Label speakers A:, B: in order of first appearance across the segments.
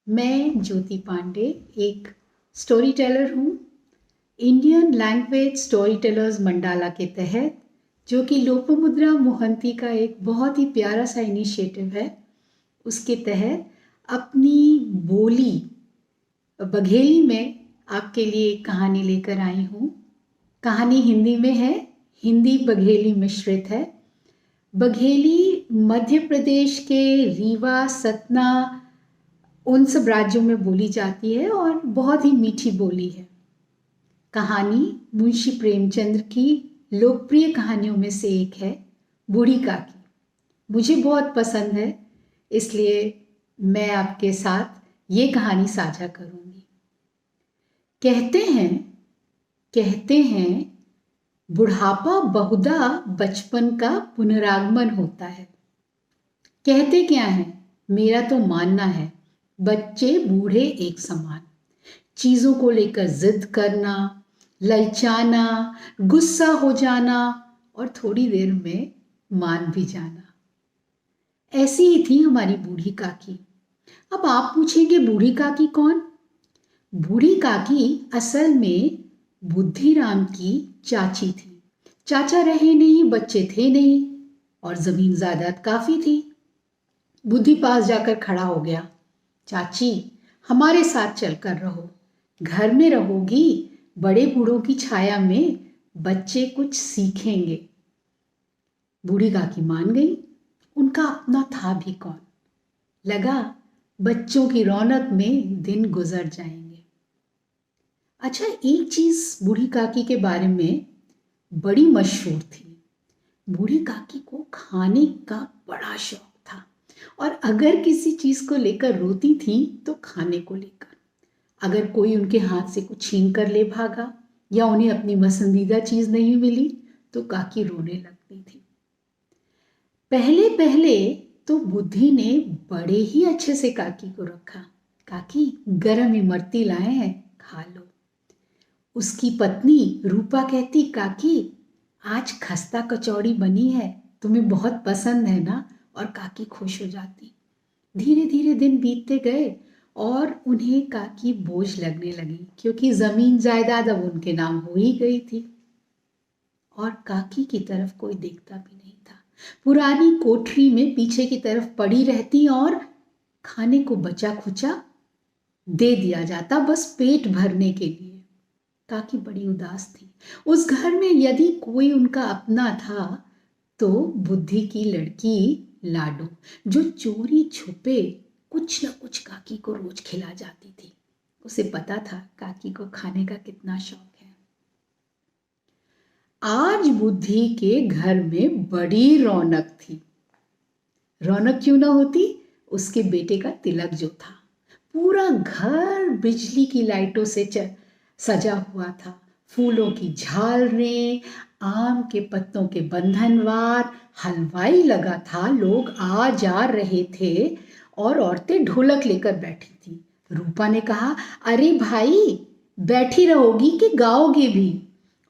A: मैं ज्योति पांडे एक story teller हूँ। Indian language story tellers mandala के तहत, जो कि लोपामुद्रा मोहंती का एक बहुत ही प्यारा सा इनिशिएटिव है, उसके तहत अपनी बोली बघेली में आपके लिए एक कहानी लेकर आई हूँ। कहानी हिंदी में है, हिंदी बघेली मिश्रित है। बघेली मध्य प्रदेश के रीवा, सतना, उन सब राज्यों में बोली जाती है और बहुत ही मीठी बोली है। कहानी मुंशी प्रेमचंद की लोकप्रिय कहानियों में से एक है, बूढ़ी काकी। मुझे बहुत पसंद है, इसलिए मैं आपके साथ ये कहानी साझा करूंगी। कहते हैं बुढ़ापा बहुधा बचपन का पुनरागमन होता है। कहते क्या है, मेरा तो मानना है, बच्चे बूढ़े एक समान। चीज़ों को लेकर जिद करना, ललचाना, गुस्सा हो जाना और थोड़ी देर में मान भी जाना। ऐसी ही थी हमारी बूढ़ी काकी। अब आप पूछेंगे बूढ़ी काकी कौन? बूढ़ी काकी असल में बुद्धिराम की चाची थी। चाचा रहे नहीं, बच्चे थे नहीं और जमीन जायदाद काफी थी। बुद्धि पास जाकर खड़ा हो गया, चाची हमारे साथ चलकर रहो, घर में रहोगी, बड़े बूढ़ों की छाया में बच्चे कुछ सीखेंगे। बूढ़ी काकी मान गई, उनका अपना था भी कौन। लगा बच्चों की रौनक में दिन गुजर जाएंगे। अच्छा, एक चीज बूढ़ी काकी के बारे में बड़ी मशहूर थी। बूढ़ी काकी को खाने का बड़ा शौक था और अगर किसी चीज को लेकर रोती थी तो खाने को लेकर। अगर कोई उनके हाथ से कुछ छीन कर ले भागा या उन्हें अपनी पसंदीदा चीज नहीं मिली तो काकी रोने लगती थी। पहले पहले तो बुद्धि ने बड़े ही अच्छे से काकी को रखा। काकी गरम इमरती लाए हैं, खा लो। उसकी पत्नी रूपा कहती, काकी आज खस्ता कचौड़ी बनी है, तुम्हें बहुत पसंद है ना? और काकी खुश हो जाती। धीरे धीरे दिन बीतते गए और उन्हें काकी बोझ लगने लगी, क्योंकि जमीन जायदाद अब उनके नाम हो ही गई थी और काकी की तरफ कोई देखता भी नहीं था। पुरानी कोठरी में पीछे की तरफ पड़ी रहती और खाने को बचा खुचा दे दिया जाता, बस पेट भरने के लिए। काकी बड़ी उदास थी। उस घर में यदि कोई उनका अपना था तो बुद्धि की लड़की लाडो, जो चोरी छुपे कुछ न कुछ काकी को रोज खिला जाती थी। उसे पता था काकी को खाने का कितना शौक है। आज बुद्धि के घर में बड़ी रौनक थी। रौनक क्यों ना होती, उसके बेटे का तिलक जो था। पूरा घर बिजली की लाइटों से सजा हुआ था। फूलों की झालरें, आम के पत्तों के बंधनवार, हलवाई लगा था, लोग आ जा रहे थे और औरतें ढोलक लेकर बैठी थी। रूपा ने कहा, अरे भाई बैठी रहोगी कि गाओगे भी?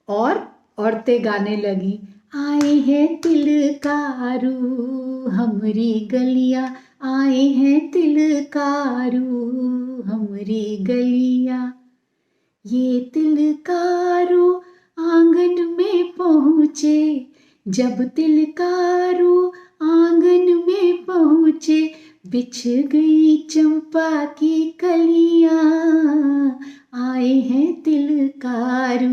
A: और औरतें गाने लगी, आए हैं तिलकारू हमरी गलिया, आए हैं तिलकारू हमरी गलिया। ये तिलकारू आंगन में पहुँचे, जब तिलकारू आंगन में पहुँचे, बिछ गई चंपा की कलियां, आए हैं तिलकारू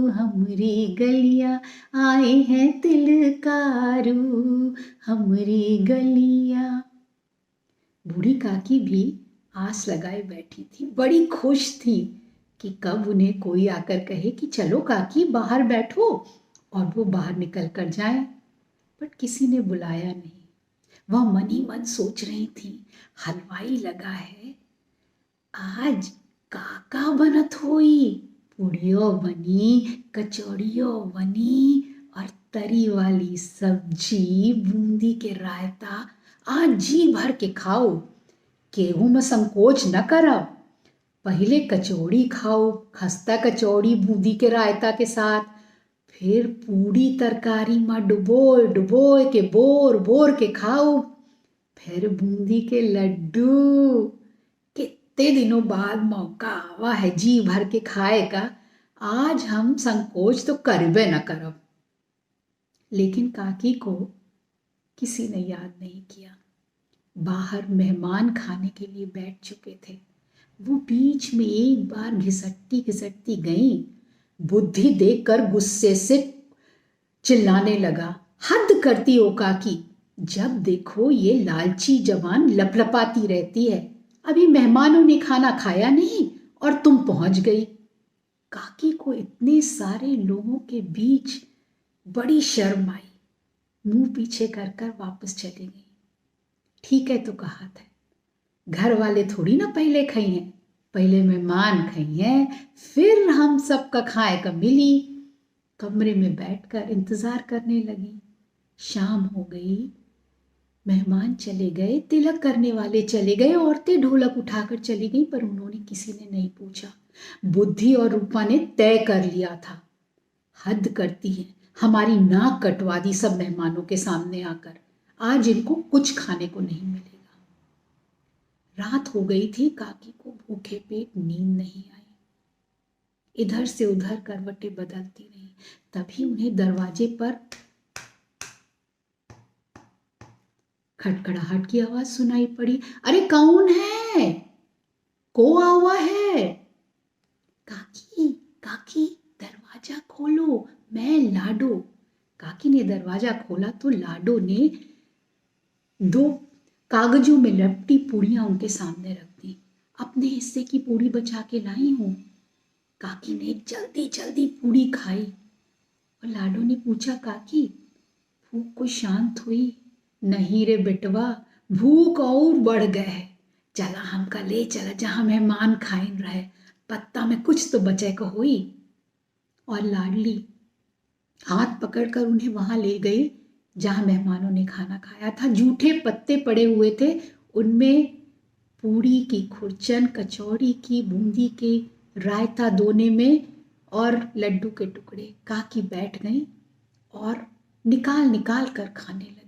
A: हमरी गलिया, आए हैं तिलकारू हमरी गलिया। बूढ़ी काकी भी आस लगाए बैठी थी, बड़ी खुश थी कि कब उन्हें कोई आकर कहे कि चलो काकी बाहर बैठो, और वो बाहर निकल कर जाए। बट किसी ने बुलाया नहीं। वह मन ही मन सोच रही थी, हलवाई लगा है, आज काका बनत होई, पूड़ियों बनी, कचौड़ियों बनी और तरी वाली सब्जी, बूंदी के रायता। आज जी भर के खाओ, केहू में संकोच न करब। पहले कचौड़ी खाओ, खस्ता कचौड़ी बूंदी के रायता के साथ, फिर पूड़ी तरकारी में डुबोए डुबोए के बोर बोर के खाओ, फिर बूंदी के लड्डू, के कितने दिनों बाद मौका आवा है जी भर के खाए का, आज हम संकोच तो करबे न करब। लेकिन काकी को किसी ने याद नहीं किया। बाहर मेहमान खाने के लिए बैठ चुके थे। वो बीच में एक बार घिसटती घिसटती गई। बुद्धि देखकर गुस्से से चिल्लाने लगा, हद करती हो काकी, जब देखो ये लालची जवान लपलपाती रहती है। अभी मेहमानों ने खाना खाया नहीं और तुम पहुंच गई। काकी को इतने सारे लोगों के बीच बड़ी शर्म आई। मुंह पीछे कर कर वापस चली गई। ठीक है तो कहा था, घर वाले थोड़ी ना पहले खाई हैं, पहले मेहमान खाई हैं, फिर हम सबका खाए का मिली। कमरे में बैठकर इंतजार करने लगी। शाम हो गई, मेहमान चले गए, तिलक करने वाले चले गए, औरतें ढोलक उठाकर चली गई, पर उन्होंने किसी ने नहीं पूछा। बुद्धि और रूपा ने तय कर लिया था, हद करती है, हमारी नाक कटवा दी सब मेहमानों के सामने आकर। आज इनको कुछ खाने को नहीं मिलेगा। रात हो गई थी, काकी को भूखे पेट नींद नहीं आई। इधर से उधर करवटें बदलती रही। तभी उन्हें दरवाजे पर खटखड़ाहट की आवाज सुनाई पड़ी। अरे कौन है? को आ हुआ है? काकी काकी दरवाजा खोलो, मैं लाडो। काकी ने दरवाजा खोला तो लाडो ने 2 कागजों में लपटी पूड़ियां उनके सामने रख दी। अपने हिस्से की पूड़ी बचा के लाई हूं। काकी ने जल्दी जल्दी पूड़ी खाई और लाडो ने पूछा, काकी भूख को शांत हुई? नहीं रे बेटवा, भूख और बढ़ गए। चला हमका ले चला जहां मेहमान खाइन रहे, पत्ता में कुछ तो बचे को हुई। और लाडली हाथ पकड़कर उन्हें वहां ले गई जहां मेहमानों ने खाना खाया था। जूठे पत्ते पड़े हुए थे, उनमें पूड़ी की खुरचन, कचौड़ी की, बूंदी के रायता दोने में और लड्डू के टुकड़े। काकी बैठ गई और निकाल निकाल कर खाने लगी।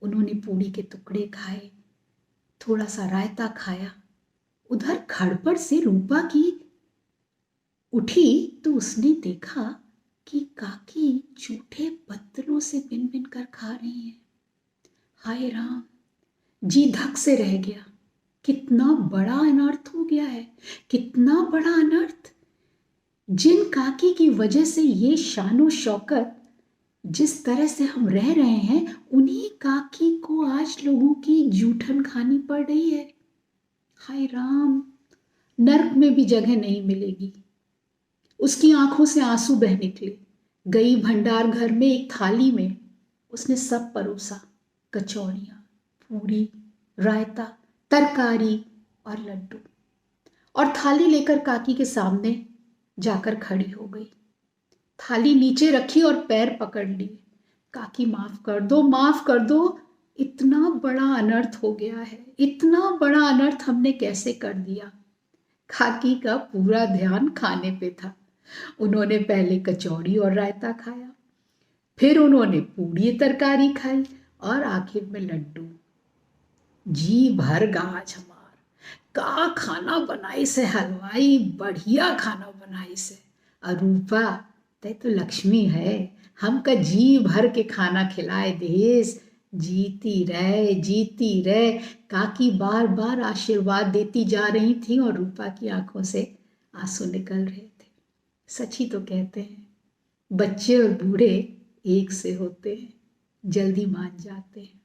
A: उन्होंने पूड़ी के टुकड़े खाए, थोड़ा सा रायता खाया। उधर खड़पड़ से रूपा की उठी तो उसने देखा कि काकी जूठे पत्तलों से बिन बिन कर खा रही है। हाय राम, जी धक से रह गया। कितना बड़ा अनर्थ हो गया है, कितना बड़ा अनर्थ। जिन काकी की वजह से ये शानो शौकत जिस तरह से हम रह रहे हैं, उन्हीं काकी को आज लोगों की जूठन खानी पड़ रही है। हाय राम, नर्क में भी जगह नहीं मिलेगी। उसकी आंखों से आंसू बह निकले। गई भंडार घर में, एक थाली में उसने सब परोसा, कचौड़ियाँ, पूरी, रायता, तरकारी और लड्डू। और थाली लेकर काकी के सामने जाकर खड़ी हो गई। थाली नीचे रखी और पैर पकड़ लिए। काकी माफ कर दो, माफ कर दो, इतना बड़ा अनर्थ हो गया है, इतना बड़ा अनर्थ हमने कैसे कर दिया। काकी का पूरा ध्यान खाने पे था। उन्होंने पहले कचौड़ी और रायता खाया, फिर उन्होंने पूड़ी तरकारी खाई और आखिर में लड्डू। जी भर गा आज हमार। का खाना बनाई से हलवाई, बढ़िया खाना बनाई से। अरूपा तय तो लक्ष्मी है, हमका जी भर के खाना खिलाए देस। जीती रहे, जीती रहे। काकी बार बार आशीर्वाद देती जा रही थी और रूपा की आंखों से आंसू निकल रहे थे। सच ही तो कहते हैं, बच्चे और बूढ़े एक से होते हैं, जल्दी मान जाते हैं।